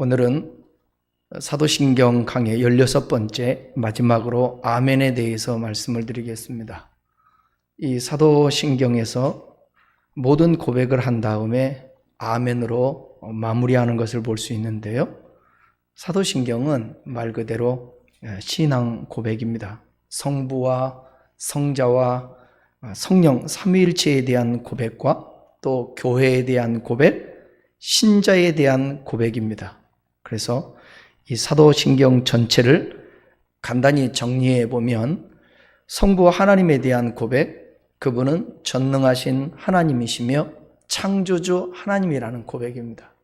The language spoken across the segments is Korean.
오늘은 사도신경 강의 16번째 마지막으로 아멘에 대해서 말씀을 드리겠습니다. 이 사도신경에서 모든 고백을 한 다음에 아멘으로 마무리하는 것을 볼 수 있는데요. 사도신경은 말 그대로 신앙 고백입니다. 성부와 성자와 성령 삼위일체에 대한 고백과 또 교회에 대한 고백, 신자에 대한 고백입니다. 그래서 이 사도신경 전체를 간단히 정리해 보면 성부 하나님에 대한 고백, 그분은 전능하신 하나님이시며 창조주 하나님이라는 고백입니다.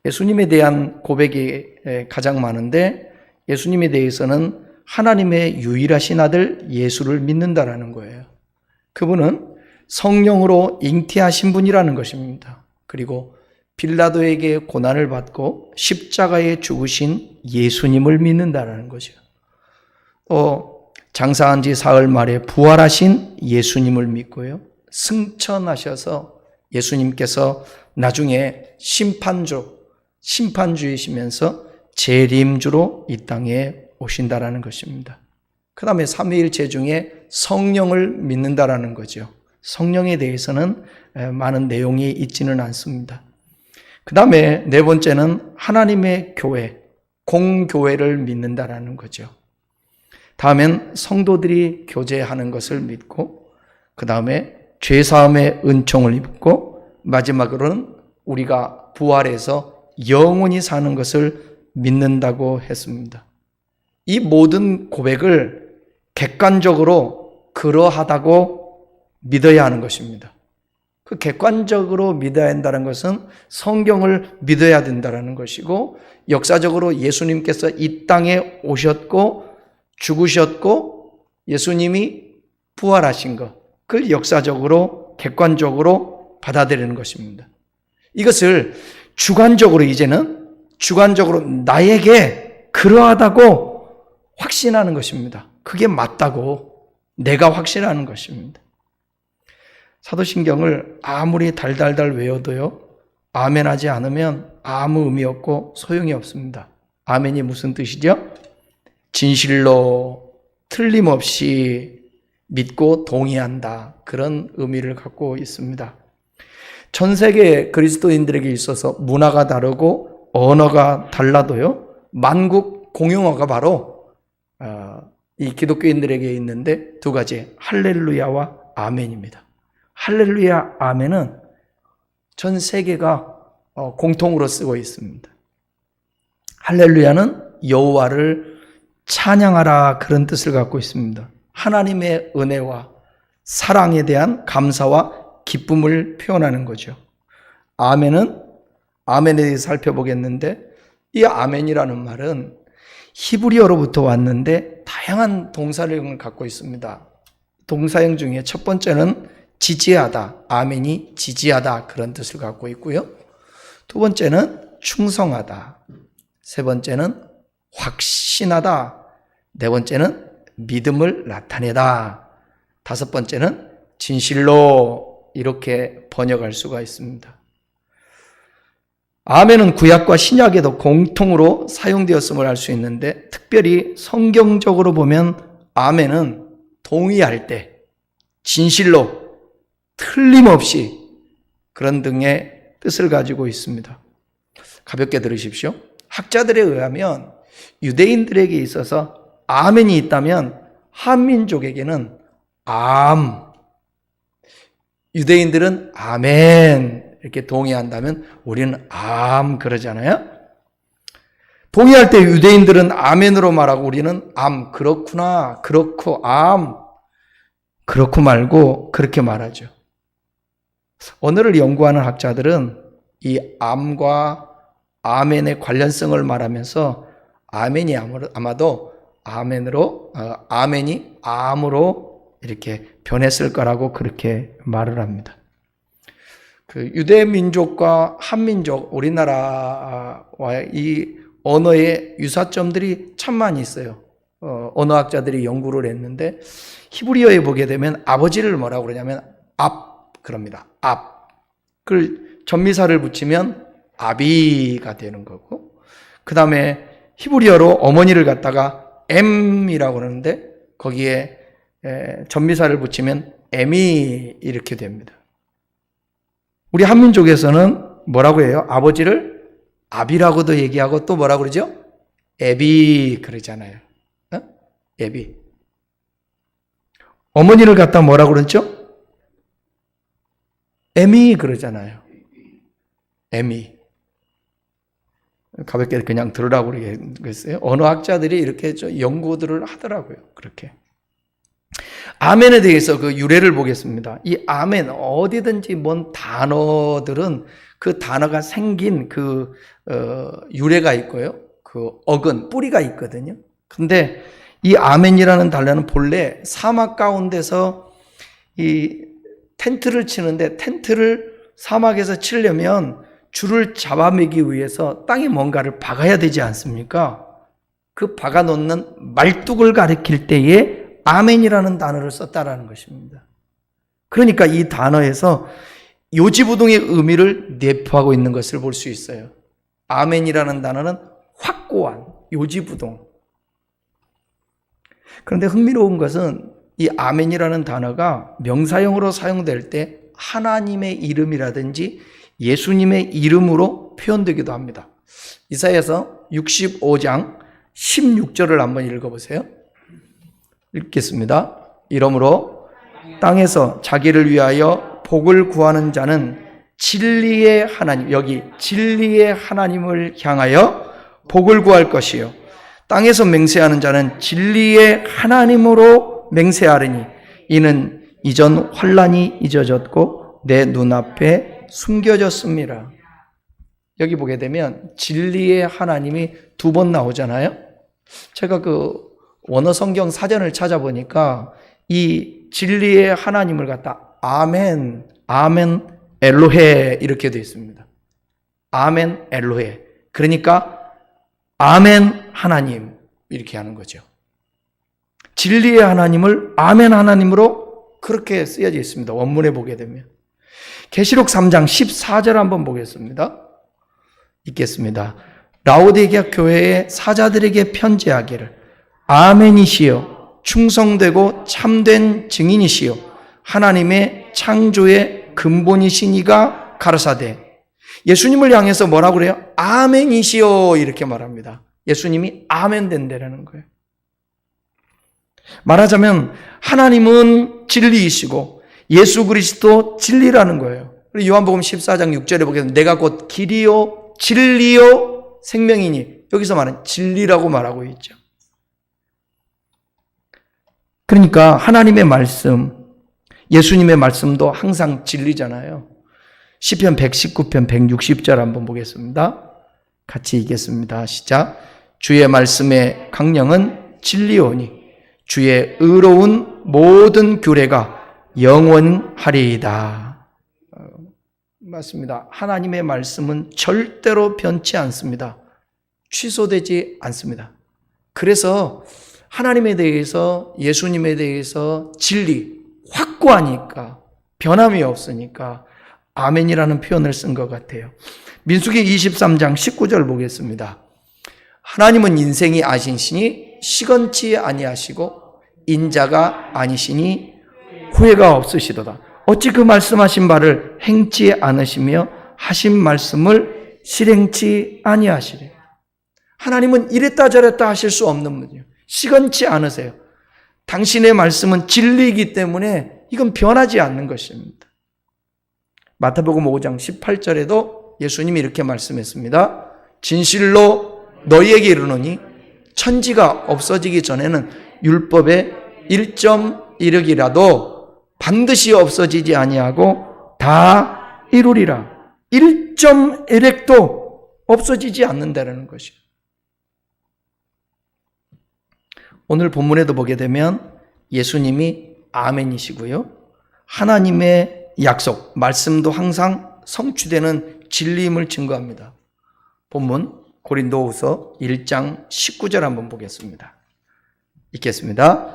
예수님에 대한 고백이 가장 많은데 예수님에 대해서는 하나님의 유일하신 아들 예수를 믿는다라는 거예요. 그분은 성령으로 잉태하신 분이라는 것입니다. 그리고 빌라도에게 고난을 받고 십자가에 죽으신 예수님을 믿는다라는 거죠. 또 장사한 지 사흘 만에 부활하신 예수님을 믿고요. 승천하셔서 예수님께서 나중에 심판주이시면서 재림주로 이 땅에 오신다라는 것입니다. 그 다음에 삼위일체 중에 성령을 믿는다라는 거죠. 성령에 대해서는 많은 내용이 있지는 않습니다. 그 다음에 네 번째는 하나님의 교회, 공교회를 믿는다라는 거죠. 다음엔 성도들이 교제하는 것을 믿고, 그 다음에 죄사함의 은총을 입고, 마지막으로는 우리가 부활해서 영원히 사는 것을 믿는다고 했습니다. 이 모든 고백을 객관적으로 그러하다고 믿어야 하는 것입니다. 그 객관적으로 믿어야 한다는 것은 성경을 믿어야 된다는 것이고, 역사적으로 예수님께서 이 땅에 오셨고 죽으셨고 예수님이 부활하신 것, 그걸 역사적으로 객관적으로 받아들이는 것입니다. 이것을 주관적으로 나에게 그러하다고 확신하는 것입니다. 그게 맞다고 내가 확신하는 것입니다. 사도신경을 아무리 달달달 외워도요, 아멘하지 않으면 아무 의미 없고 소용이 없습니다. 아멘이 무슨 뜻이죠? 진실로 틀림없이 믿고 동의한다, 그런 의미를 갖고 있습니다. 전 세계 그리스도인들에게 있어서 문화가 다르고 언어가 달라도요, 만국 공용어가 바로 이 기독교인들에게 있는데 두 가지, 할렐루야와 아멘입니다. 할렐루야, 아멘은 전 세계가 공통으로 쓰고 있습니다. 할렐루야는 여호와를 찬양하라, 그런 뜻을 갖고 있습니다. 하나님의 은혜와 사랑에 대한 감사와 기쁨을 표현하는 거죠. 아멘은, 아멘에 대해서 살펴보겠는데, 이 아멘이라는 말은 히브리어로부터 왔는데 다양한 동사를 갖고 있습니다. 동사형 중에 첫 번째는 지지하다, 아멘이 지지하다, 그런 뜻을 갖고 있고요. 두 번째는 충성하다, 세 번째는 확신하다, 네 번째는 믿음을 나타내다, 다섯 번째는 진실로, 이렇게 번역할 수가 있습니다. 아멘은 구약과 신약에도 공통으로 사용되었음을 알 수 있는데, 특별히 성경적으로 보면 아멘은 동의할 때, 진실로, 틀림없이, 그런 등의 뜻을 가지고 있습니다. 가볍게 들으십시오. 학자들에 의하면 유대인들에게 있어서 아멘이 있다면 한민족에게는 유대인들은 아멘 이렇게 동의한다면 우리는 그러잖아요. 동의할 때 유대인들은 아멘으로 말하고 우리는 그렇구나, 그렇고, 그렇고 말고 그렇게 말하죠. 언어를 연구하는 학자들은 이 암과 아멘의 관련성을 말하면서 아멘이 아마도 아멘이 암으로 이렇게 변했을 거라고 그렇게 말을 합니다. 그 유대 민족과 한민족, 우리나라와 이 언어의 유사점들이 참 많이 있어요. 언어학자들이 연구를 했는데 히브리어에 보게 되면 아버지를 뭐라고 그러냐면 그럽니다. 그걸 전미사를 붙이면 아비가 되는 거고, 그 다음에 히브리어로 어머니를 갖다가 M이라고 그러는데 거기에 전미사를 붙이면 M이 이렇게 됩니다. 우리 한민족에서는 뭐라고 해요? 아버지를 아비라고도 얘기하고 또 뭐라고 그러죠? 애비 그러잖아요. 애비. 어머니를 갖다 뭐라고 그러죠? 애미 그러잖아요. 애미. 가볍게 그냥 들으라고 그러겠어요. 언어학자들이 이렇게 연구들을 하더라고요. 그렇게. 아멘에 대해서 그 유래를 보겠습니다. 이 아멘, 어디든지 뭔 단어들은 그 단어가 생긴 그 유래가 있고요. 그 어근, 뿌리가 있거든요. 근데 이 아멘이라는 단어는 본래 사막 가운데서 이 텐트를 치는데 텐트를 사막에서 치려면 줄을 잡아매기 위해서 땅에 뭔가를 박아야 되지 않습니까? 그 박아 놓는 말뚝을 가리킬 때에 아멘이라는 단어를 썼다라는 것입니다. 그러니까 이 단어에서 요지부동의 의미를 내포하고 있는 것을 볼 수 있어요. 아멘이라는 단어는 확고한 요지부동. 그런데 흥미로운 것은 이 아멘이라는 단어가 명사형으로 사용될 때 하나님의 이름이라든지 예수님의 이름으로 표현되기도 합니다. 이사야서 65장 16절을 한번 읽어보세요. 읽겠습니다. 이러므로 땅에서 자기를 위하여 복을 구하는 자는 진리의 하나님, 여기 진리의 하나님을 향하여 복을 구할 것이요 땅에서 맹세하는 자는 진리의 하나님으로 맹세하리니 이는 이전 환난이 잊어졌고 내 눈앞에 숨겨졌습니다. 여기 보게 되면 진리의 하나님이 두 번 나오잖아요. 제가 그 원어 성경 사전을 찾아보니까 이 진리의 하나님을 갖다 아멘, 아멘 엘로헤 이렇게 되어 있습니다. 아멘 엘로헤. 그러니까 아멘 하나님 이렇게 하는 거죠. 진리의 하나님을 아멘 하나님으로 그렇게 쓰여져 있습니다. 원문에 보게 되면. 계시록 3장 14절 한번 보겠습니다. 읽겠습니다. 라오디게아 교회의 사자들에게 편지하기를 아멘이시여 충성되고 참된 증인이시여 하나님의 창조의 근본이시니가 가라사대. 예수님을 향해서 뭐라고 그래요? 아멘이시여 이렇게 말합니다. 예수님이 아멘 된다는 거예요. 말하자면 하나님은 진리이시고 예수 그리스도 진리라는 거예요. 요한복음 14장 6절에 보게 되면 내가 곧 길이요 진리요 생명이니 여기서 말하는 진리라고 말하고 있죠. 그러니까 하나님의 말씀, 예수님의 말씀도 항상 진리잖아요. 시편 119편 160절 한번 보겠습니다. 같이 읽겠습니다. 시작. 주의 말씀의 강령은 진리오니 주의 의로운 모든 규례가 영원하리이다. 맞습니다. 하나님의 말씀은 절대로 변치 않습니다. 취소되지 않습니다. 그래서 하나님에 대해서 예수님에 대해서 진리 확고하니까 변함이 없으니까 아멘이라는 표현을 쓴 것 같아요. 민수기 23장 19절 보겠습니다. 하나님은 인생이 아시시니 시건치 아니하시고 인자가 아니시니 후회가 없으시도다. 어찌 그 말씀하신 바를 행치 않으시며 하신 말씀을 실행치 아니하시래. 하나님은 이랬다 저랬다 하실 수 없는 분이에요. 시건치 않으세요. 당신의 말씀은 진리이기 때문에 이건 변하지 않는 것입니다. 마태복음 5장 18절에도 예수님이 이렇게 말씀했습니다. 진실로 너희에게 이르노니 천지가 없어지기 전에는 율법의 1.1획이라도 반드시 없어지지 아니하고 다 이루리라. 1.1획도 없어지지 않는다는 것이에요. 오늘 본문에도 보게 되면 예수님이 아멘이시고요. 하나님의 약속, 말씀도 항상 성취되는 진리임을 증거합니다. 본문 고린도후서 1장 19절 한번 보겠습니다. 읽겠습니다.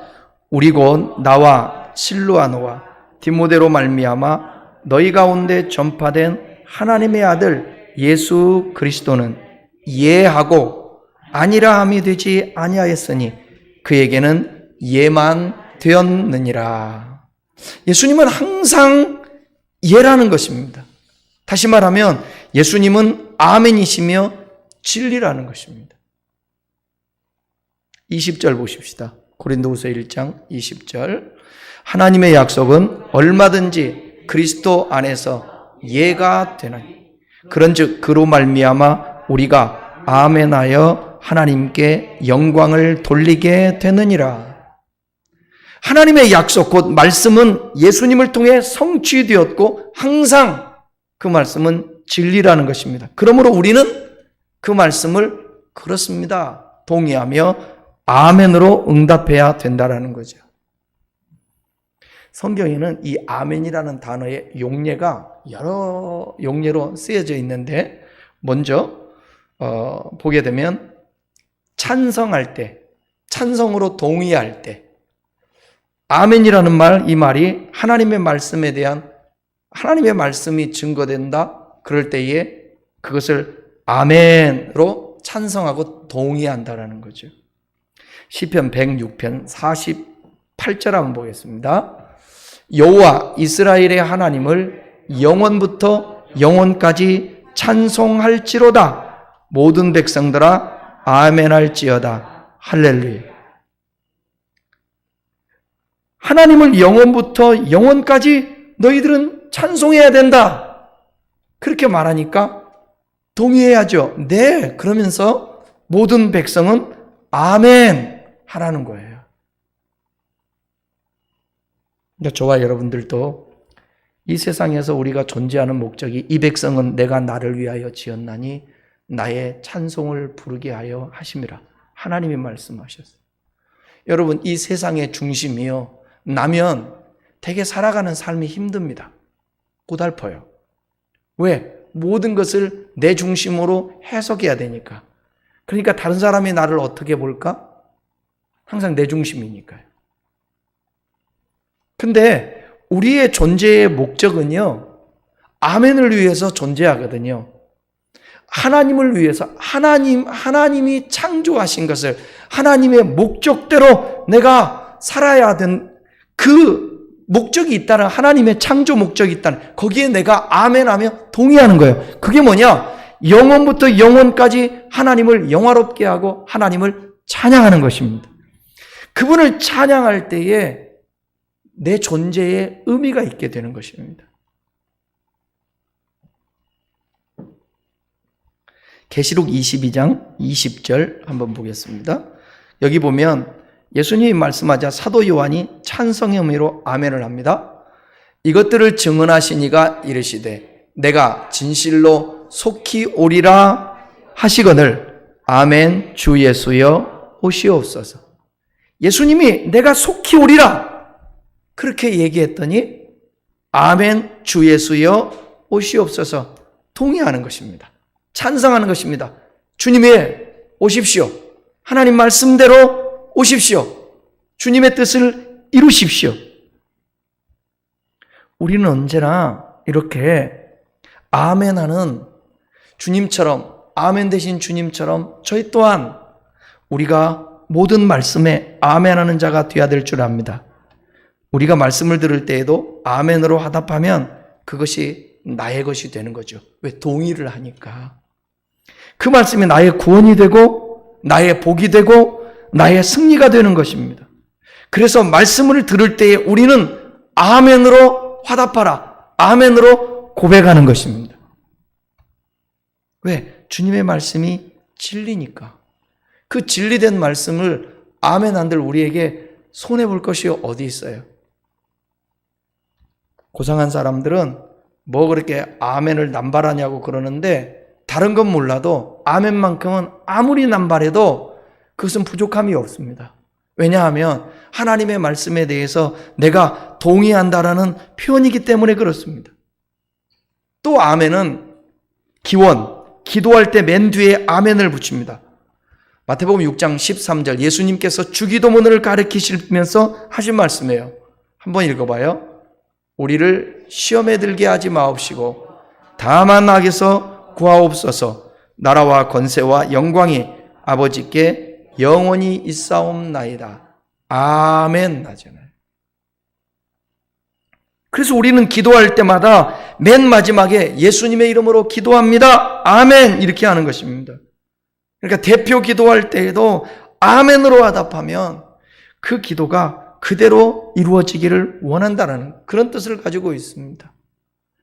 우리 곧 나와 실루아노와 디모데로 말미암아 너희 가운데 전파된 하나님의 아들 예수 그리스도는 예하고 아니라 함이 되지 아니하였으니 그에게는 예만 되었느니라. 예수님은 항상 예라는 것입니다. 다시 말하면 예수님은 아멘이시며 진리라는 것입니다. 20절 보십시다. 고린도후서 1장 20절. 하나님의 약속은 얼마든지 그리스도 안에서 예가 되나니 그런즉 그로 말미암아 우리가 아멘하여 하나님께 영광을 돌리게 되느니라. 하나님의 약속 곧 말씀은 예수님을 통해 성취되었고 항상 그 말씀은 진리라는 것입니다. 그러므로 우리는 그 말씀을 그렇습니다 동의하며 아멘으로 응답해야 된다는 거죠. 성경에는 이 아멘이라는 단어의 용례가 여러 용례로 쓰여져 있는데 먼저 보게 되면 찬성할 때, 찬성으로 동의할 때 아멘이라는 말, 이 말이 하나님의 말씀에 대한 하나님의 말씀이 증거된다. 그럴 때에 그것을 아멘으로 찬성하고 동의한다라는 거죠. 시편 106편 48절 한번 보겠습니다. 여호와 이스라엘의 하나님을 영원부터 영원까지 찬송할지로다. 모든 백성들아 아멘할지어다. 할렐루야. 하나님을 영원부터 영원까지 너희들은 찬송해야 된다. 그렇게 말하니까 동의해야죠. 네. 그러면서 모든 백성은 아멘 하라는 거예요. 그러니까 저와 여러분들도 이 세상에서 우리가 존재하는 목적이 이 백성은 내가 나를 위하여 지었나니 나의 찬송을 부르게 하여 하심이라. 하나님이 말씀하셨어요. 여러분, 이 세상의 중심이요 나면 되게 살아가는 삶이 힘듭니다. 고달퍼요. 왜? 모든 것을 내 중심으로 해석해야 되니까. 그러니까 다른 사람이 나를 어떻게 볼까? 항상 내 중심이니까요. 근데 우리의 존재의 목적은요, 아멘을 위해서 존재하거든요. 하나님을 위해서 하나님이 창조하신 것을 하나님의 목적대로 내가 살아야 된 그 목적이 있다는, 하나님의 창조 목적이 있다는, 거기에 내가 아멘하며 동의하는 거예요. 그게 뭐냐? 영원부터 영원까지 하나님을 영화롭게 하고 하나님을 찬양하는 것입니다. 그분을 찬양할 때에 내 존재에 의미가 있게 되는 것입니다. 계시록 22장 20절 한번 보겠습니다. 여기 보면 예수님이 말씀하자 사도 요한이 찬성의 의미로 아멘을 합니다. 이것들을 증언하시니가 이르시되 내가 진실로 속히 오리라 하시거늘 아멘 주 예수여 오시옵소서. 예수님이 내가 속히 오리라 그렇게 얘기했더니 아멘 주 예수여 오시옵소서 동의하는 것입니다. 찬성하는 것입니다. 주님이 오십시오. 하나님 말씀대로 오십시오. 주님의 뜻을 이루십시오. 우리는 언제나 이렇게 아멘하는 주님처럼, 아멘 되신 주님처럼 저희 또한 우리가 모든 말씀에 아멘하는 자가 되어야 될 줄 압니다. 우리가 말씀을 들을 때에도 아멘으로 화답하면 그것이 나의 것이 되는 거죠. 왜? 동의를 하니까. 그 말씀이 나의 구원이 되고 나의 복이 되고 나의 승리가 되는 것입니다. 그래서 말씀을 들을 때에 우리는 아멘으로 화답하라, 아멘으로 고백하는 것입니다. 왜? 주님의 말씀이 진리니까. 그 진리된 말씀을 아멘 안들 우리에게 손해볼 것이 어디 있어요? 고상한 사람들은 뭐 그렇게 아멘을 남발하냐고 그러는데 다른 건 몰라도 아멘만큼은 아무리 남발해도 그것은 부족함이 없습니다. 왜냐하면 하나님의 말씀에 대해서 내가 동의한다라는 표현이기 때문에 그렇습니다. 또 아멘은 기원, 기도할 때 맨 뒤에 아멘을 붙입니다. 마태복음 6장 13절 예수님께서 주기도문을 가르치시면서 하신 말씀이에요. 한번 읽어봐요. 우리를 시험에 들게 하지 마옵시고 다만 악에서 구하옵소서. 나라와 권세와 영광이 아버지께 영원히 있사옵나이다. 아멘 하잖아요. 그래서 우리는 기도할 때마다 맨 마지막에 예수님의 이름으로 기도합니다. 아멘 이렇게 하는 것입니다. 그러니까 대표 기도할 때에도 아멘으로 화답하면 그 기도가 그대로 이루어지기를 원한다는 그런 뜻을 가지고 있습니다.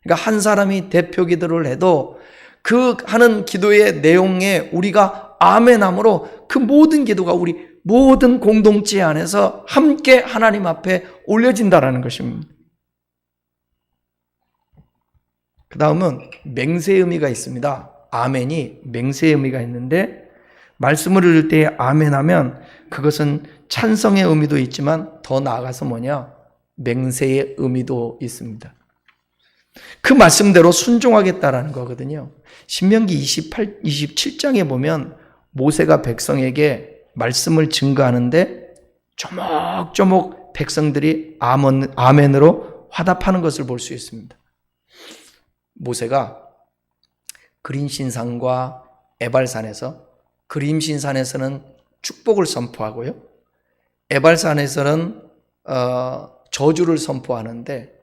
그러니까 한 사람이 대표 기도를 해도 그 하는 기도의 내용에 우리가 아멘함으로 그 모든 기도가 우리 모든 공동체 안에서 함께 하나님 앞에 올려진다는 것입니다. 그 다음은 맹세의 의미가 있습니다. 아멘이 맹세의 의미가 있는데 말씀을 들을 때 아멘하면 그것은 찬성의 의미도 있지만 더 나아가서 뭐냐? 맹세의 의미도 있습니다. 그 말씀대로 순종하겠다라는 거거든요. 신명기 27장에 보면 모세가 백성에게 말씀을 증거하는데 조목조목 백성들이 아멘으로 화답하는 것을 볼 수 있습니다. 모세가 그림신산과 에발산에서 그림신산에서는 축복을 선포하고요. 에발산에서는 저주를 선포하는데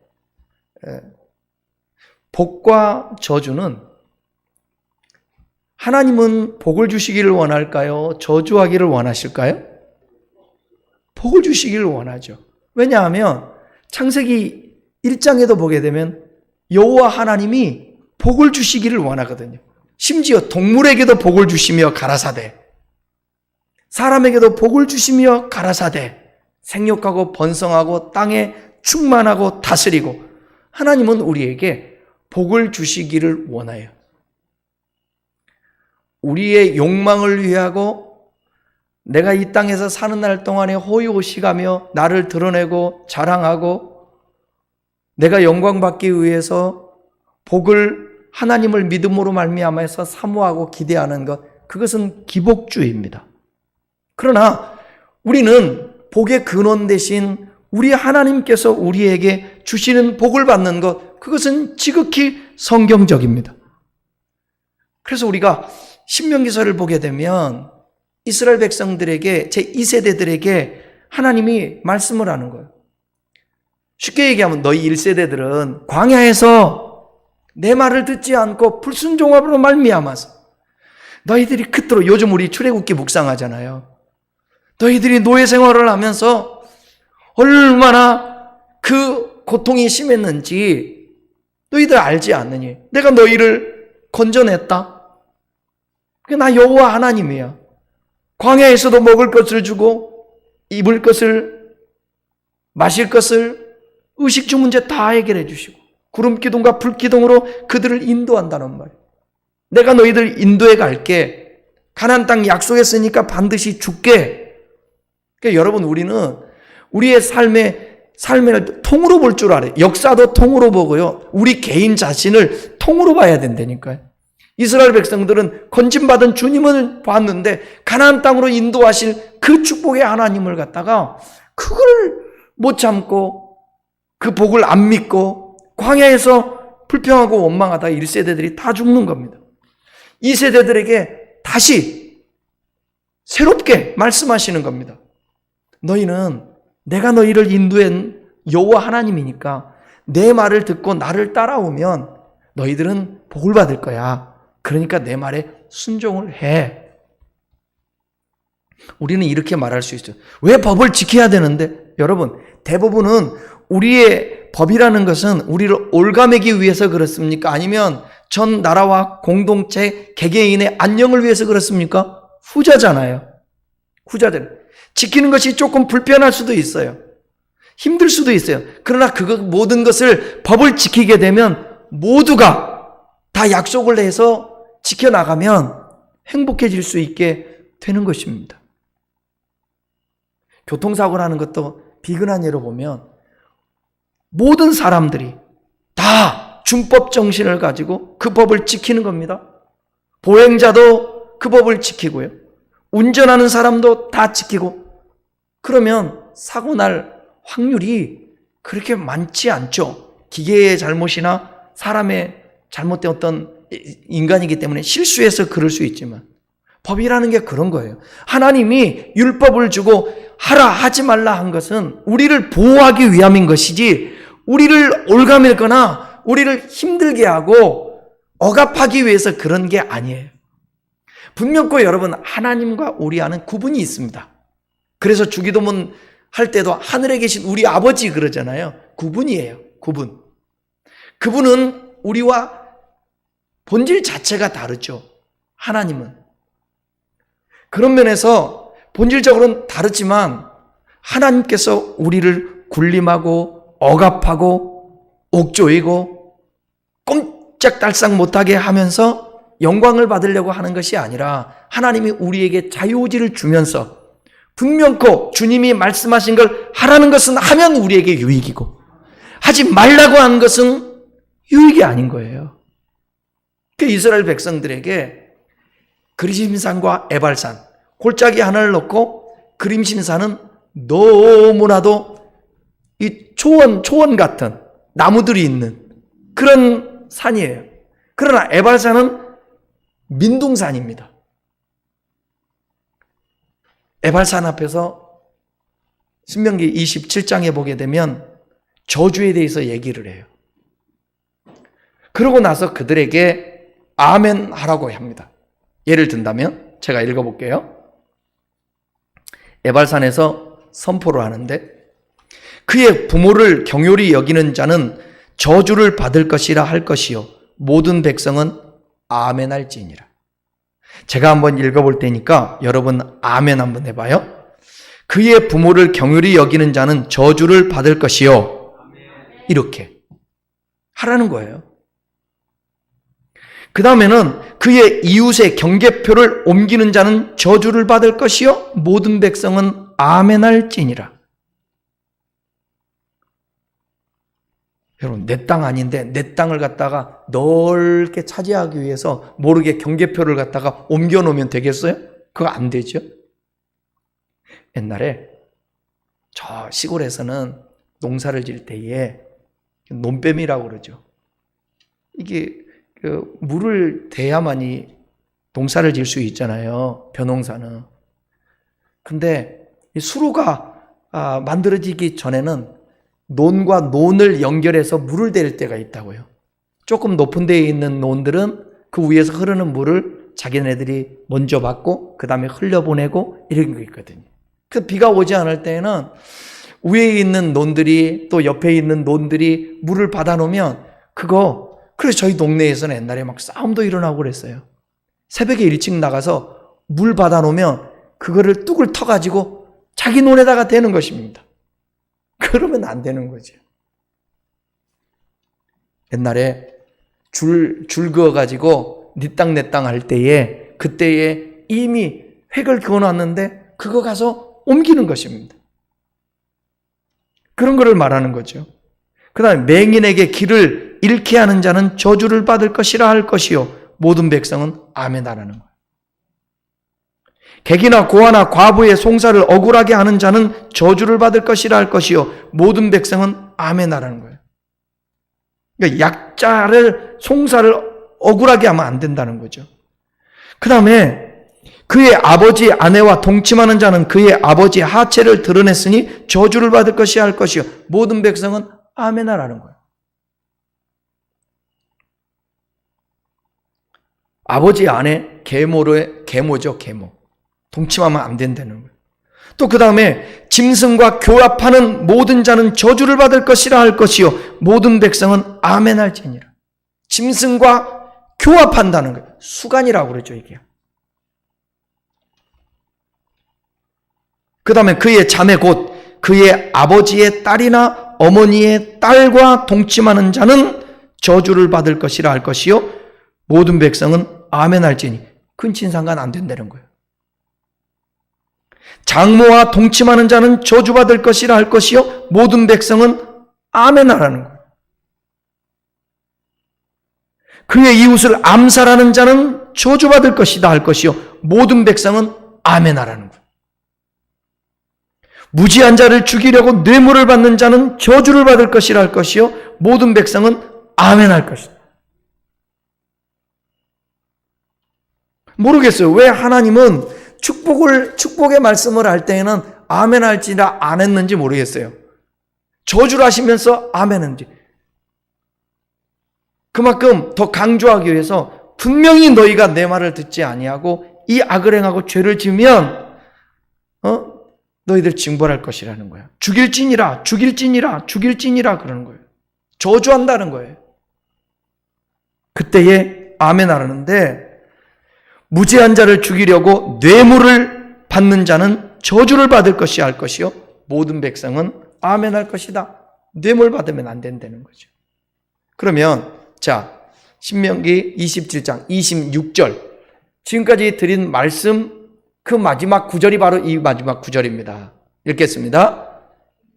복과 저주는 하나님은 복을 주시기를 원할까요? 저주하기를 원하실까요? 복을 주시기를 원하죠. 왜냐하면 창세기 1장에도 보게 되면 여호와 하나님이 복을 주시기를 원하거든요. 심지어 동물에게도 복을 주시며 가라사대, 사람에게도 복을 주시며 가라사대, 생육하고 번성하고 땅에 충만하고 다스리고, 하나님은 우리에게 복을 주시기를 원해요. 우리의 욕망을 위하고 내가 이 땅에서 사는 날 동안에 호의호식하며 나를 드러내고 자랑하고 내가 영광받기 위해서 복을 하나님을 믿음으로 말미암아서 사모하고 기대하는 것, 그것은 기복주의입니다. 그러나 우리는 복의 근원 대신 우리 하나님께서 우리에게 주시는 복을 받는 것, 그것은 지극히 성경적입니다. 그래서 우리가 신명기서를 보게 되면 이스라엘 백성들에게, 제2세대들에게 하나님이 말씀을 하는 거예요. 쉽게 얘기하면 너희 1세대들은 광야에서 내 말을 듣지 않고 불순종함으로 말미암아서 너희들이 그토록, 요즘 우리 출애굽기 묵상하잖아요. 너희들이 노예 생활을 하면서 얼마나 그 고통이 심했는지 너희들 알지 않느니 내가 너희를 건져냈다. 나 여호와 하나님이야. 광야에서도 먹을 것을 주고 입을 것을, 마실 것을, 의식주 문제 다 해결해 주시고 구름기둥과 불기둥으로 그들을 인도한다는 말이에요. 내가 너희들 인도해 갈게. 가나안 땅 약속했으니까 반드시 줄게. 그러니까 여러분, 우리는 우리의 삶을 통으로 볼 줄 알아요. 역사도 통으로 보고요. 우리 개인 자신을 통으로 봐야 된다니까요. 이스라엘 백성들은 건짐받은 주님을 봤는데 가나안 땅으로 인도하실 그 축복의 하나님을 갖다가 그걸 못 참고 그 복을 안 믿고 광야에서 불평하고 원망하다 1세대들이 다 죽는 겁니다. 2세대들에게 다시 새롭게 말씀하시는 겁니다. 너희는 내가 너희를 인도한 여호와 하나님이니까 내 말을 듣고 나를 따라오면 너희들은 복을 받을 거야. 그러니까 내 말에 순종을 해. 우리는 이렇게 말할 수 있어요. 왜 법을 지켜야 되는데? 여러분, 대부분은 우리의 법이라는 것은 우리를 올가매기 위해서 그렇습니까? 아니면 전 나라와 공동체, 개개인의 안녕을 위해서 그렇습니까? 후자잖아요. 후자잖아요. 지키는 것이 조금 불편할 수도 있어요. 힘들 수도 있어요. 그러나 그거 모든 것을 법을 지키게 되면 모두가 다 약속을 해서 지켜나가면 행복해질 수 있게 되는 것입니다. 교통사고 나는 것도 비근한 예로 보면 모든 사람들이 다 준법 정신을 가지고 그 법을 지키는 겁니다. 보행자도 그 법을 지키고요. 운전하는 사람도 다 지키고, 그러면 사고 날 확률이 그렇게 많지 않죠. 기계의 잘못이나 사람의 잘못된 어떤 인간이기 때문에 실수해서 그럴 수 있지만 법이라는 게 그런 거예요. 하나님이 율법을 주고 하라 하지 말라 한 것은 우리를 보호하기 위함인 것이지 우리를 올가매거나 우리를 힘들게 하고 억압하기 위해서 그런 게 아니에요. 분명히 여러분 하나님과 우리와는 구분이 있습니다. 그래서 주기도문 할 때도 하늘에 계신 우리 아버지 그러잖아요. 구분이에요. 구분. 그분은 우리와 본질 자체가 다르죠. 하나님은. 그런 면에서 본질적으로는 다르지만 하나님께서 우리를 군림하고 억압하고 옥조이고 꼼짝달싹 못하게 하면서 영광을 받으려고 하는 것이 아니라 하나님이 우리에게 자유의지를 주면서 분명코 주님이 말씀하신 걸 하라는 것은 하면 우리에게 유익이고 하지 말라고 한 것은 유익이 아닌 거예요. 그 이스라엘 백성들에게 그리심산과 에발산, 골짜기 하나를 놓고 그리심산은 너무나도 이 초원 같은 나무들이 있는 그런 산이에요. 그러나 에발산은 민둥산입니다. 에발산 앞에서 신명기 27장에 보게 되면 저주에 대해서 얘기를 해요. 그러고 나서 그들에게 아멘 하라고 합니다. 예를 든다면 제가 읽어볼게요. 에발산에서 선포를 하는데 그의 부모를 경홀히 여기는 자는 저주를 받을 것이라 할 것이요 모든 백성은 아멘 할지니라. 제가 한번 읽어볼 테니까 여러분 아멘 한번 해봐요. 그의 부모를 경홀히 여기는 자는 저주를 받을 것이요. 이렇게 하라는 거예요. 그 다음에는 그의 이웃의 경계표를 옮기는 자는 저주를 받을 것이요 모든 백성은 아멘 할지니라. 여러분 내 땅 아닌데 내 땅을 갖다가 넓게 차지하기 위해서 모르게 경계표를 갖다가 옮겨 놓으면 되겠어요? 그거 안 되죠. 옛날에 저 시골에서는 농사를 질 때에 논뱀이라고 그러죠. 이게 물을 대야만이 농사를 질 수 있잖아요. 벼농사는. 근데 이 수로가 만들어지기 전에는 논과 논을 연결해서 물을 댈 때가 있다고요. 조금 높은 데에 있는 논들은 그 위에서 흐르는 물을 자기네들이 먼저 받고 그 다음에 흘려보내고 이런 게 있거든요. 그 비가 오지 않을 때에는 위에 있는 논들이 또 옆에 있는 논들이 물을 받아놓으면 그래서 저희 동네에서는 옛날에 막 싸움도 일어나고 그랬어요. 새벽에 일찍 나가서 물 받아놓으면 그거를 뚝을 터가지고 자기 논에다가 대는 것입니다. 그러면 안 되는 거죠. 옛날에 줄 그어가지고 네 땅 내 땅 할 때에 그때에 이미 획을 그어놨는데 그거 가서 옮기는 것입니다. 그런 거를 말하는 거죠. 그 다음에 맹인에게 길을 잃게 하는 자는 저주를 받을 것이라 할 것이요 모든 백성은 아멘 하라는 거예요. 객이나 고아나 과부의 송사를 억울하게 하는 자는 저주를 받을 것이라 할 것이요 모든 백성은 아멘 하라는 거예요. 그러니까 약자를 송사를 억울하게 하면 안 된다는 거죠. 그 다음에 그의 아버지 아내와 동침하는 자는 그의 아버지 하체를 드러냈으니 저주를 받을 것이야 할 것이요 모든 백성은 아멘 하라는 거예요. 아버지 아내 계모죠. 계모. 동침하면 안 된다는 거예요. 또 그 다음에 짐승과 교합하는 모든 자는 저주를 받을 것이라 할 것이요 모든 백성은 아멘 할지니라. 짐승과 교합한다는 거예요. 수간이라고 그러죠 이게. 그 다음에 그의 자매 곧 그의 아버지의 딸이나 어머니의 딸과 동침하는 자는 저주를 받을 것이라 할 것이요 모든 백성은 아멘 할지니. 근친상간 안 된다는 거예요. 장모와 동침하는 자는 저주받을 것이라 할 것이요 모든 백성은 아멘 하라는 거예요. 그의 이웃을 암살하는 자는 저주받을 것이다 할 것이요 모든 백성은 아멘 하라는 거예요. 무지한 자를 죽이려고 뇌물을 받는 자는 저주를 받을 것이라 할 것이요 모든 백성은 아멘 할 것이다. 모르겠어요. 왜 하나님은 축복의 말씀을 할 때에는 아멘 할지라 안 했는지 모르겠어요. 저주를 하시면서 아멘 했는지. 그만큼 더 강조하기 위해서 분명히 너희가 내 말을 듣지 아니하고 이 악을 행하고 죄를 지으면 너희들 징벌할 것이라는 거야. 죽일지니라 그러는 거예요. 저주한다는 거예요. 그때에 아멘 하라는데, 무죄한 자를 죽이려고 뇌물을 받는 자는 저주를 받을 것이 할 것이요 모든 백성은 아멘 할 것이다. 뇌물 받으면 안 된다는 거죠. 그러면 자, 신명기 27장 26절, 지금까지 드린 말씀 그 마지막 구절이 바로 이 마지막 구절입니다. 읽겠습니다.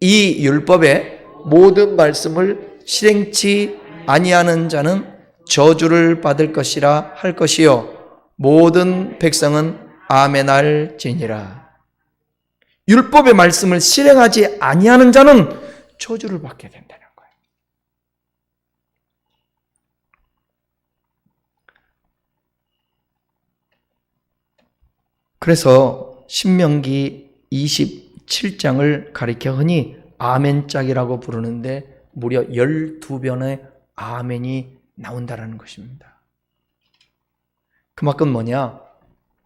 이 율법의 모든 말씀을 실행치 아니하는 자는 저주를 받을 것이라 할 것이요 모든 백성은 아멘할지니라. 율법의 말씀을 실행하지 아니하는 자는 저주를 받게 된다는 거예요. 그래서 신명기 27장을 가리켜 흔히 아멘짝이라고 부르는데 무려 12번의 아멘이 나온다는 것입니다. 그만큼 뭐냐?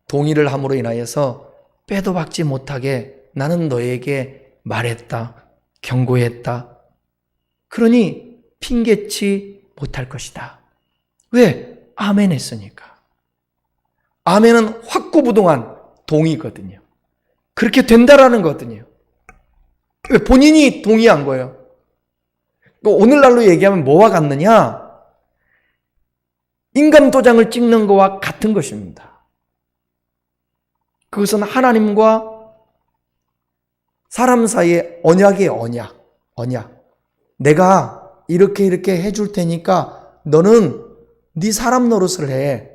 동의를 함으로 인하여서 빼도 박지 못하게 나는 너에게 말했다, 경고했다. 그러니 핑계치 못할 것이다. 왜? 아멘 했으니까. 아멘은 확고부동한 동의거든요. 그렇게 된다라는 거거든요. 왜? 본인이 동의한 거예요. 오늘날로 얘기하면 뭐와 같느냐? 인감 도장을 찍는 것과 같은 것입니다. 그것은 하나님과 사람 사이의 언약의 언약. 내가 이렇게 해줄 테니까 너는 네 사람 노릇을 해.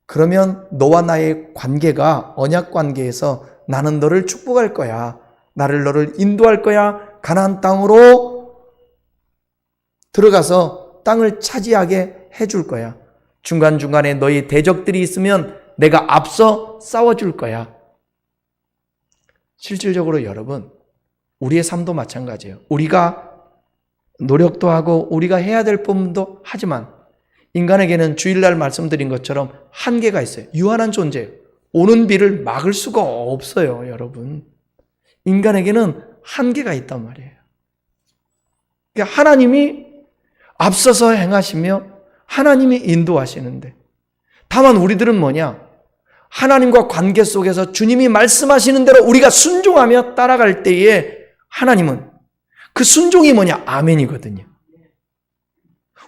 그러면 너와 나의 관계가 언약 관계에서 나는 너를 축복할 거야. 너를 인도할 거야. 가나안 땅으로 들어가서 땅을 차지하게 해줄 거야. 중간중간에 너희 대적들이 있으면 내가 앞서 싸워줄 거야. 실질적으로 여러분, 우리의 삶도 마찬가지예요. 우리가 노력도 하고 우리가 해야 될 부분도 하지만 인간에게는 주일날 말씀드린 것처럼 한계가 있어요. 유한한 존재예요. 오는 비를 막을 수가 없어요, 여러분. 인간에게는 한계가 있단 말이에요. 그러니까 하나님이 앞서서 행하시며 하나님이 인도하시는데, 다만 우리들은 뭐냐? 하나님과 관계 속에서 주님이 말씀하시는 대로 우리가 순종하며 따라갈 때에 하나님은 그 순종이 뭐냐? 아멘이거든요.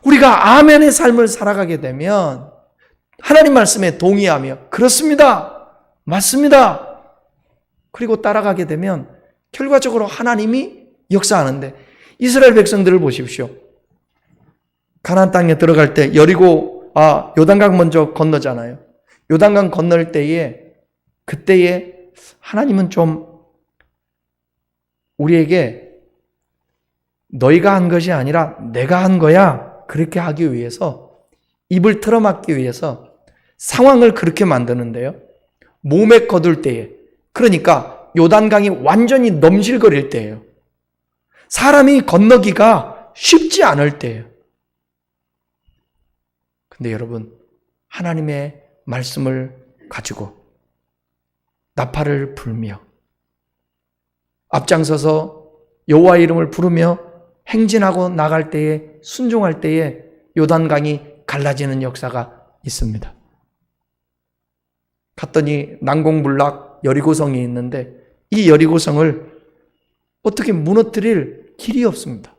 우리가 아멘의 삶을 살아가게 되면 하나님 말씀에 동의하며 그렇습니다, 맞습니다, 그리고 따라가게 되면 결과적으로 하나님이 역사하는데, 이스라엘 백성들을 보십시오. 가나안 땅에 들어갈 때 요단강 먼저 건너잖아요. 요단강 건널 때에 그때에 하나님은 좀 우리에게 너희가 한 것이 아니라 내가 한 거야, 그렇게 하기 위해서, 입을 틀어막기 위해서 상황을 그렇게 만드는데요. 몸에 거둘 때에, 그러니까 요단강이 완전히 넘실거릴 때예요. 사람이 건너기가 쉽지 않을 때예요. 근데 여러분, 하나님의 말씀을 가지고 나팔을 불며 앞장서서 여호와 이름을 부르며 행진하고 나갈 때에, 순종할 때에 요단강이 갈라지는 역사가 있습니다. 갔더니 난공불락 여리고성이 있는데 이 여리고성을 어떻게 무너뜨릴 길이 없습니다.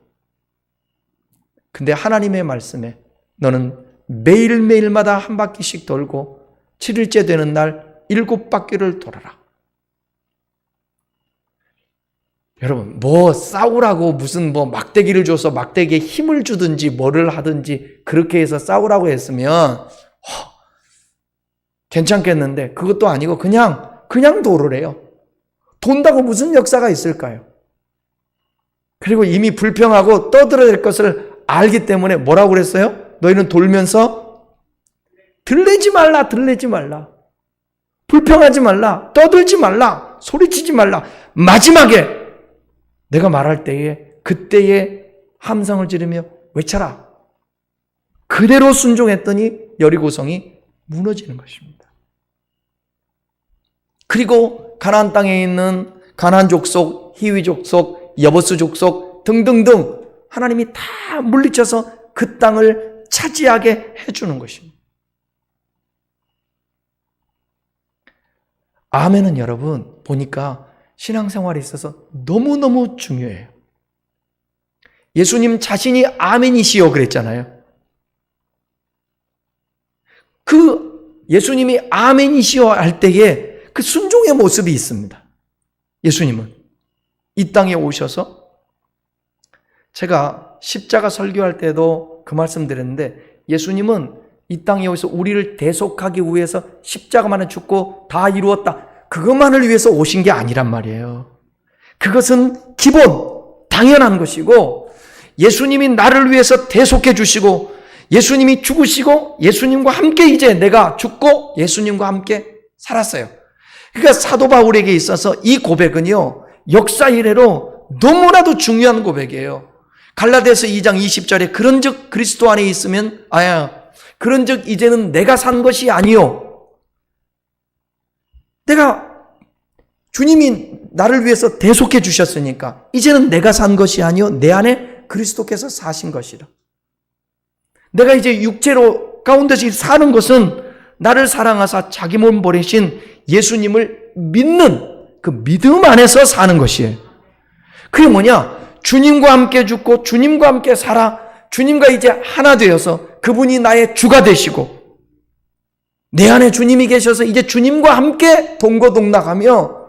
근데 하나님의 말씀에 너는 매일매일마다 한 바퀴씩 돌고 7일째 되는 날 7바퀴를 돌아라. 여러분, 싸우라고 무슨 막대기를 줘서 막대기에 힘을 주든지 뭐를 하든지 그렇게 해서 싸우라고 했으면 괜찮겠는데, 그것도 아니고 그냥 도르래요. 돈다고 무슨 역사가 있을까요? 그리고 이미 불평하고 떠들어야 될 것을 알기 때문에 뭐라고 그랬어요? 너희는 돌면서 들리지 말라. 불평하지 말라, 떠들지 말라, 소리치지 말라. 마지막에 내가 말할 때에 그때에 함성을 지르며 외쳐라. 그대로 순종했더니 여리고성이 무너지는 것입니다. 그리고 가나안 땅에 있는 가나안 족속, 히위 족속, 여보스 족속 등등등 하나님이 다 물리쳐서 그 땅을 차지하게 해주는 것입니다. 아멘은 여러분 보니까 신앙생활에 있어서 너무너무 중요해요. 예수님 자신이 아멘이시여 그랬잖아요. 그 예수님이 아멘이시여 할 때에 그 순종의 모습이 있습니다. 예수님은 이 땅에 오셔서, 제가 십자가 설교할 때도 그 말씀 드렸는데, 예수님은 이 땅에 오셔서 우리를 대속하기 위해서 십자가만을 죽고 다 이루었다, 그것만을 위해서 오신 게 아니란 말이에요. 그것은 기본 당연한 것이고, 예수님이 나를 위해서 대속해 주시고 예수님이 죽으시고 예수님과 함께 이제 내가 죽고 예수님과 함께 살았어요. 그러니까 사도 바울에게 있어서 이 고백은요, 역사 이래로 너무나도 중요한 고백이에요. 갈라디아서 2장 20절에 그런즉 그리스도 안에 있으면 그런즉 이제는 내가 산 것이 아니요, 내가 주님이 나를 위해서 대속해 주셨으니까 이제는 내가 산 것이 아니요 내 안에 그리스도께서 사신 것이라. 내가 이제 육체로 가운데서 사는 것은 나를 사랑하사 자기 몸 버리신 예수님을 믿는 그 믿음 안에서 사는 것이에요. 그게 뭐냐? 주님과 함께 죽고 주님과 함께 살아 주님과 이제 하나 되어서 그분이 나의 주가 되시고 내 안에 주님이 계셔서 이제 주님과 함께 동거동락하며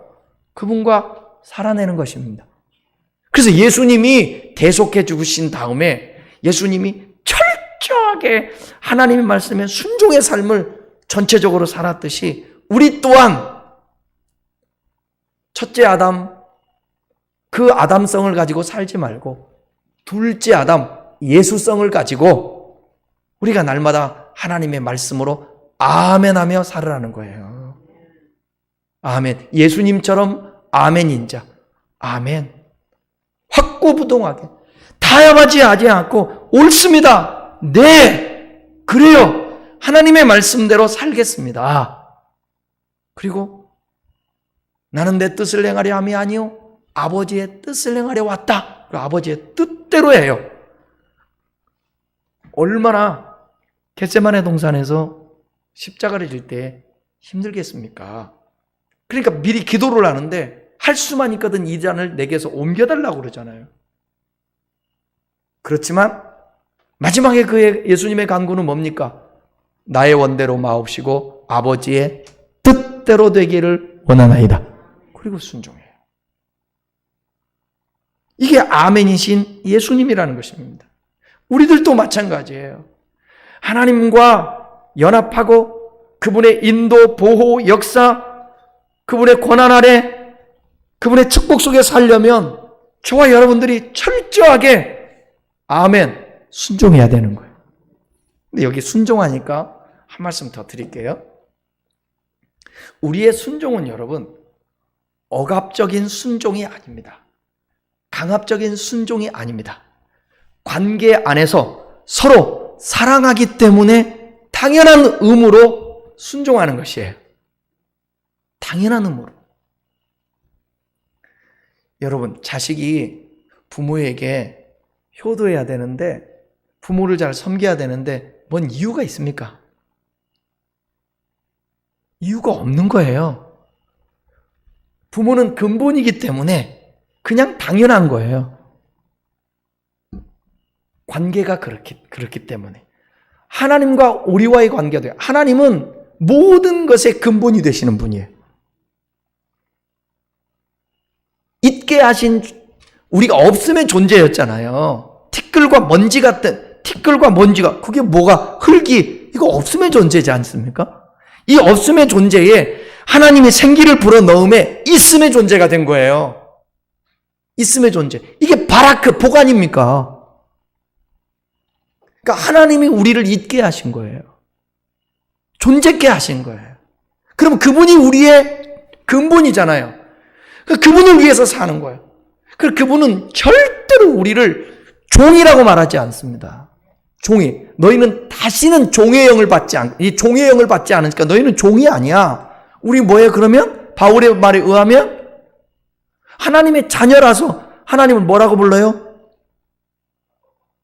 그분과 살아내는 것입니다. 그래서 예수님이 대속해 주신 다음에 예수님이 철저하게 하나님의 말씀에 순종의 삶을 전체적으로 살았듯이 우리 또한 첫째 아담, 그 아담성을 가지고 살지 말고 둘째 아담, 예수성을 가지고 우리가 날마다 하나님의 말씀으로 아멘하며 살으라는 거예요. 아멘. 예수님처럼 아멘인 자. 아멘. 확고부동하게 타협하지 않고 옳습니다. 네, 그래요. 하나님의 말씀대로 살겠습니다. 그리고 나는 내 뜻을 행하려 함이 아니요 아버지의 뜻을 행하려 왔다. 아버지의 뜻대로 해요. 얼마나 겟세마네 동산에서 십자가를 질 때 힘들겠습니까? 그러니까 미리 기도를 하는데 할 수만 있거든 이 잔을 내게서 옮겨달라고 그러잖아요. 그렇지만 마지막에 그의 예수님의 간구는 뭡니까? 나의 원대로 마옵시고 아버지의 뜻대로 되기를 원하나이다. 그리고 순종해요. 이게 아멘이신 예수님이라는 것입니다. 우리들도 마찬가지예요. 하나님과 연합하고 그분의 인도, 보호, 역사, 그분의 권한 아래 그분의 축복 속에 살려면 저와 여러분들이 철저하게 아멘 순종해야 되는 거예요. 근데 여기 순종하니까 한 말씀 더 드릴게요. 우리의 순종은 여러분 억압적인 순종이 아닙니다. 강압적인 순종이 아닙니다. 관계 안에서 서로 사랑하기 때문에 당연한 의무로 순종하는 것이에요. 당연한 의무로. 여러분, 자식이 부모에게 효도해야 되는데, 부모를 잘 섬겨야 되는데 뭔 이유가 있습니까? 이유가 없는 거예요. 부모는 근본이기 때문에 그냥 당연한 거예요. 관계가 그렇기 때문에. 하나님과 우리와의 관계도, 하나님은 모든 것의 근본이 되시는 분이에요. 있게 하신, 우리가 없음의 존재였잖아요. 티끌과 먼지 같은, 티끌과 먼지가, 그게 뭐가, 흙이, 이거 없음의 존재지 않습니까? 이 없음의 존재에 하나님이 생기를 불어넣음에 있음의 존재가 된 거예요. 있음의 존재. 이게 바라크, 복 아닙니까? 그러니까 하나님이 우리를 있게 하신 거예요. 존재케 하신 거예요. 그럼 그분이 우리의 근본이잖아요. 그분을 위해서 사는 거예요. 그분은 절대로 우리를 종이라고 말하지 않습니다. 종이. 너희는 다시는 종의 영을 받지 이 종의 영을 받지 않으니까 너희는 종이 아니야. 우리 뭐예요? 그러면 바울의 말에 의하면 하나님의 자녀라서 하나님을 뭐라고 불러요?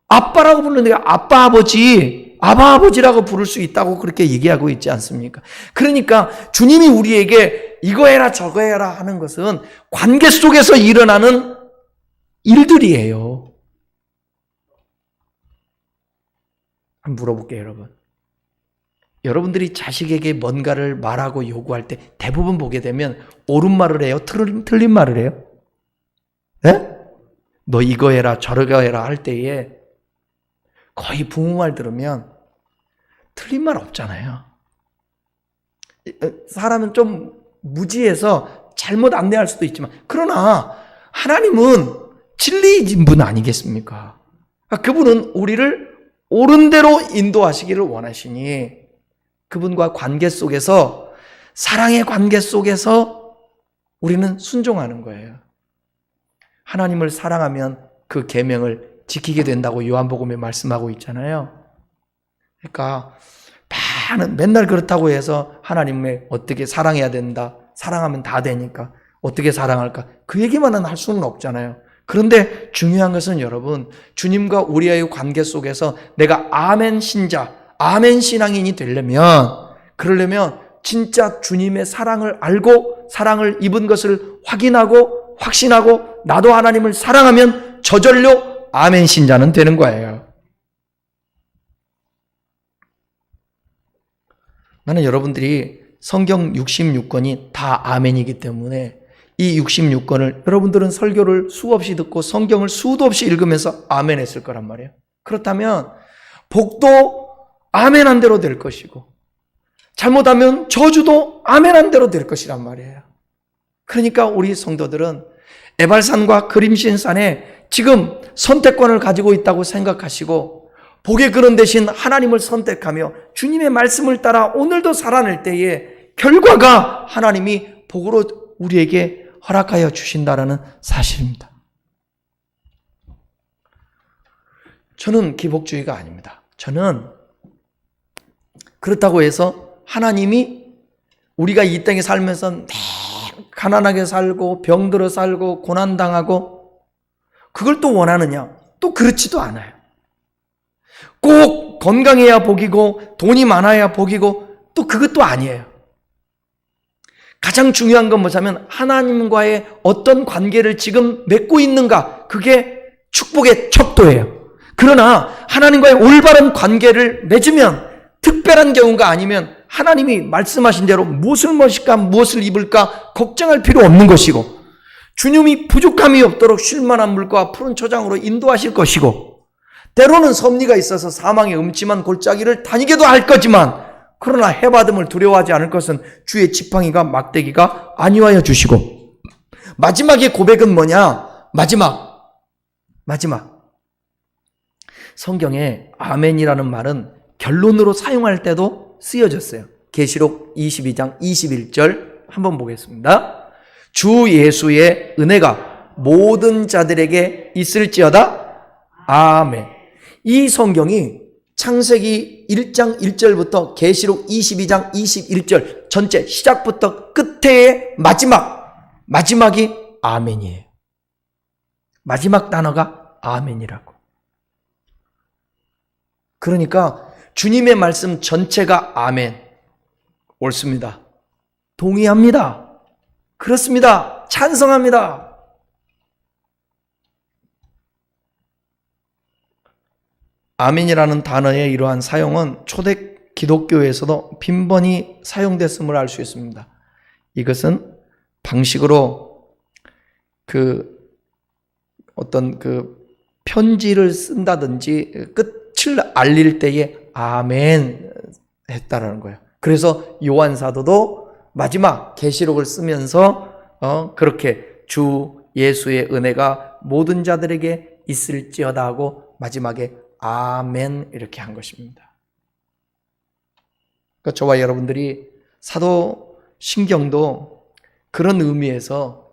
아빠라고 부르는데 아빠 아버지, 아바 아버지라고 부를 수 있다고 그렇게 얘기하고 있지 않습니까? 그러니까 주님이 우리에게 이거 해라 저거 해라 하는 것은 관계 속에서 일어나는 일들이에요. 한번 물어볼게요, 여러분. 여러분들이 자식에게 뭔가를 말하고 요구할 때 대부분 보게 되면 옳은 말을 해요? 틀린 말을 해요? 네? 너 이거 해라 저거 해라 할 때에 거의 부모 말 들으면 틀린 말 없잖아요. 사람은 좀 무지해서 잘못 안내할 수도 있지만 그러나 하나님은 진리이신 분 아니겠습니까? 그분은 우리를 옳은 대로 인도하시기를 원하시니 그분과 관계 속에서 사랑의 관계 속에서 우리는 순종하는 거예요. 하나님을 사랑하면 그 계명을 지키게 된다고 요한복음에 말씀하고 있잖아요. 그러니까 많은 맨날 그렇다고 해서 하나님을 어떻게 사랑해야 된다. 사랑하면 다 되니까 어떻게 사랑할까? 그 얘기만은 할 수는 없잖아요. 그런데 중요한 것은 여러분, 주님과 우리의 관계 속에서 내가 아멘 신자, 아멘 신앙인이 그러려면 진짜 주님의 사랑을 알고 사랑을 입은 것을 확인하고 확신하고 나도 하나님을 사랑하면 저절로 아멘 신자는 되는 거예요. 나는 여러분들이 성경 66권이 다 아멘이기 때문에 이 66권을 여러분들은 설교를 수없이 듣고 성경을 수도 없이 읽으면서 아멘 했을 거란 말이에요. 그렇다면 복도 아멘한 대로 될 것이고 잘못하면 저주도 아멘한 대로 될 것이란 말이에요. 그러니까 우리 성도들은 에발산과 그림신산에 지금 선택권을 가지고 있다고 생각하시고 복의 근원 대신 하나님을 선택하며 주님의 말씀을 따라 오늘도 살아낼 때에 결과가 하나님이 복으로 우리에게 허락하여 주신다라는 사실입니다. 저는 기복주의가 아닙니다. 저는 그렇다고 해서 하나님이 우리가 이 땅에 살면서 가난하게 살고 병들어 살고 고난당하고 그걸 또 원하느냐? 또 그렇지도 않아요. 꼭 건강해야 복이고 돈이 많아야 복이고 또 그것도 아니에요. 가장 중요한 건 뭐냐면 하나님과의 어떤 관계를 지금 맺고 있는가, 그게 축복의 척도예요. 그러나 하나님과의 올바른 관계를 맺으면 특별한 경우가 아니면 하나님이 말씀하신 대로 무엇을 먹을까 무엇을 입을까 걱정할 필요 없는 것이고 주님이 부족함이 없도록 쉴만한 물과 푸른 초장으로 인도하실 것이고 때로는 섭리가 있어서 사망의 음침한 골짜기를 다니게도 할 거지만 그러나 해받음을 두려워하지 않을 것은 주의 지팡이가 막대기가 안위하여 주시고 마지막의 고백은 뭐냐? 마지막 성경에 아멘이라는 말은 결론으로 사용할 때도 쓰여졌어요. 계시록 22장 21절 한번 보겠습니다. 주 예수의 은혜가 모든 자들에게 있을지어다. 아멘. 이 성경이 창세기 1장 1절부터 계시록 22장 21절 전체 시작부터 끝에의 마지막이 아멘이에요. 마지막 단어가 아멘이라고. 그러니까 주님의 말씀 전체가 아멘. 옳습니다. 동의합니다. 그렇습니다. 찬성합니다. 아멘이라는 단어의 이러한 사용은 초대 기독교에서도 빈번히 사용됐음을 알 수 있습니다. 이것은 방식으로 어떤 편지를 쓴다든지 끝을 알릴 때에 아멘 했다라는 거예요. 그래서 요한 사도도 마지막 계시록을 쓰면서 그렇게 주 예수의 은혜가 모든 자들에게 있을지어다 하고 마지막에 아멘 이렇게 한 것입니다. 그러니까 저와 여러분들이 사도 신경도 그런 의미에서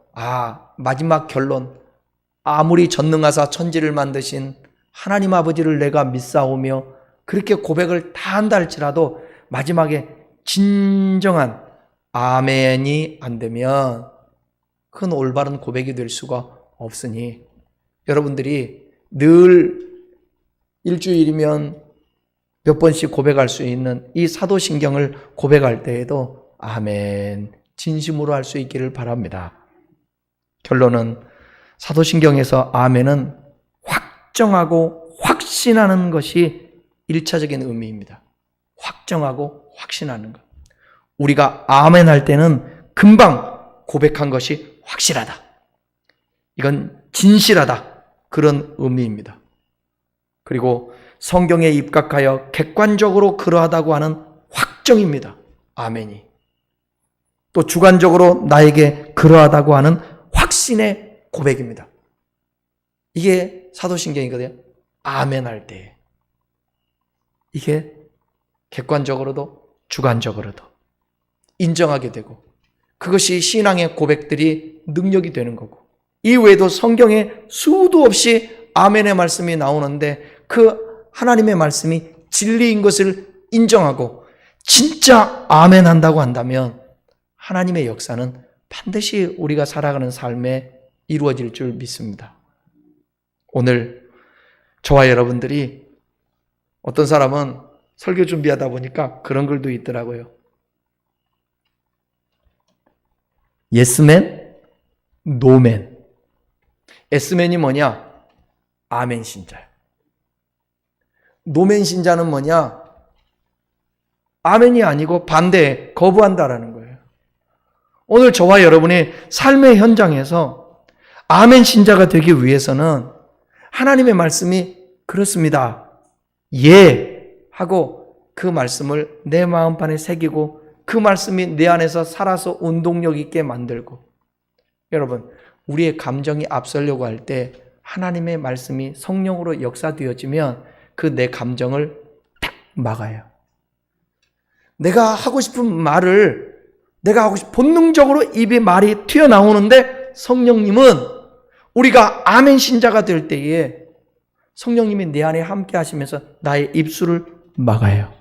마지막 결론, 아무리 전능하사 천지를 만드신 하나님 아버지를 내가 믿사오며 그렇게 고백을 다 한다 할지라도 마지막에 진정한 아멘이 안 되면 그건 올바른 고백이 될 수가 없으니 여러분들이 늘 일주일이면 몇 번씩 고백할 수 있는 이 사도신경을 고백할 때에도 아멘, 진심으로 할 수 있기를 바랍니다. 결론은 사도신경에서 아멘은 확정하고 확신하는 것이 1차적인 의미입니다. 확정하고 확신하는 것. 우리가 아멘 할 때는 금방 고백한 것이 확실하다. 이건 진실하다. 그런 의미입니다. 그리고 성경에 입각하여 객관적으로 그러하다고 하는 확정입니다. 아멘이. 또 주관적으로 나에게 그러하다고 하는 확신의 고백입니다. 이게 사도신경이거든요. 아멘 할 때. 이게 객관적으로도 주관적으로도 인정하게 되고 그것이 신앙의 고백들이 능력이 되는 거고 이 외에도 성경에 수도 없이 아멘의 말씀이 나오는데 그 하나님의 말씀이 진리인 것을 인정하고 진짜 아멘 한다고 한다면 하나님의 역사는 반드시 우리가 살아가는 삶에 이루어질 줄 믿습니다. 오늘 저와 여러분들이 어떤 사람은 설교 준비하다 보니까 그런 글도 있더라고요. 예스맨, 노맨. 예스맨이 뭐냐? 아멘 신자야. 노맨 신자는 뭐냐? 아멘이 아니고 반대에 거부한다라는 거예요. 오늘 저와 여러분의 삶의 현장에서 아멘 신자가 되기 위해서는 하나님의 말씀이 그렇습니다. 예 하고 그 말씀을 내 마음판에 새기고 그 말씀이 내 안에서 살아서 운동력 있게 만들고 여러분 우리의 감정이 앞서려고 할 때 하나님의 말씀이 성령으로 역사되어지면 그 내 감정을 딱 막아요. 내가 하고 싶은 말을 내가 하고 싶은 본능적으로 입에 말이 튀어나오는데 성령님은 우리가 아멘 신자가 될 때에 성령님이 내 안에 함께 하시면서 나의 입술을 막아요.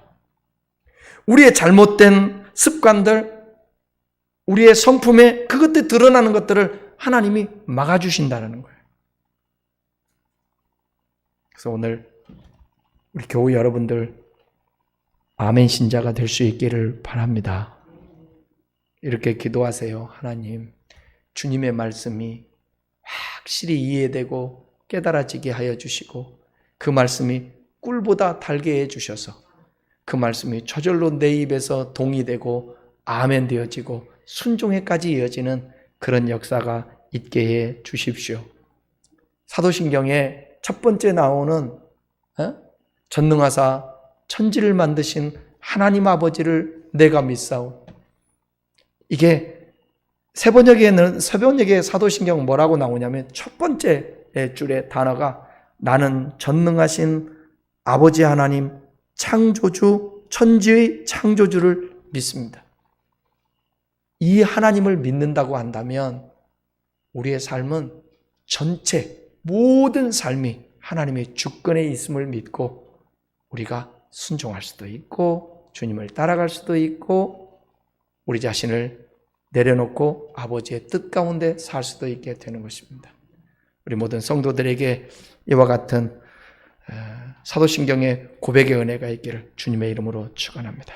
우리의 잘못된 습관들, 우리의 성품에 그것들 드러나는 것들을 하나님이 막아주신다는 거예요. 그래서 오늘 우리 교우 여러분들 아멘 신자가 될 수 있기를 바랍니다. 이렇게 기도하세요. 하나님, 주님의 말씀이 확실히 이해되고 깨달아지게 하여 주시고 그 말씀이 꿀보다 달게 해 주셔서 그 말씀이 저절로 내 입에서 동의되고 아멘 되어지고 순종에까지 이어지는 그런 역사가 있게 해 주십시오. 사도신경에 첫 번째 나오는 전능하사 천지를 만드신 하나님 아버지를 내가 믿사오. 이게 세번역의 사도신경 뭐라고 나오냐면 첫 번째 줄의 단어가 나는 전능하신 아버지 하나님 창조주 천지의 창조주를 믿습니다. 이 하나님을 믿는다고 한다면 우리의 삶은 전체 모든 삶이 하나님의 주권에 있음을 믿고 우리가 순종할 수도 있고 주님을 따라갈 수도 있고 우리 자신을 내려놓고 아버지의 뜻 가운데 살 수도 있게 되는 것입니다. 우리 모든 성도들에게 이와 같은 사도신경의 고백의 은혜가 있기를 주님의 이름으로 축원합니다.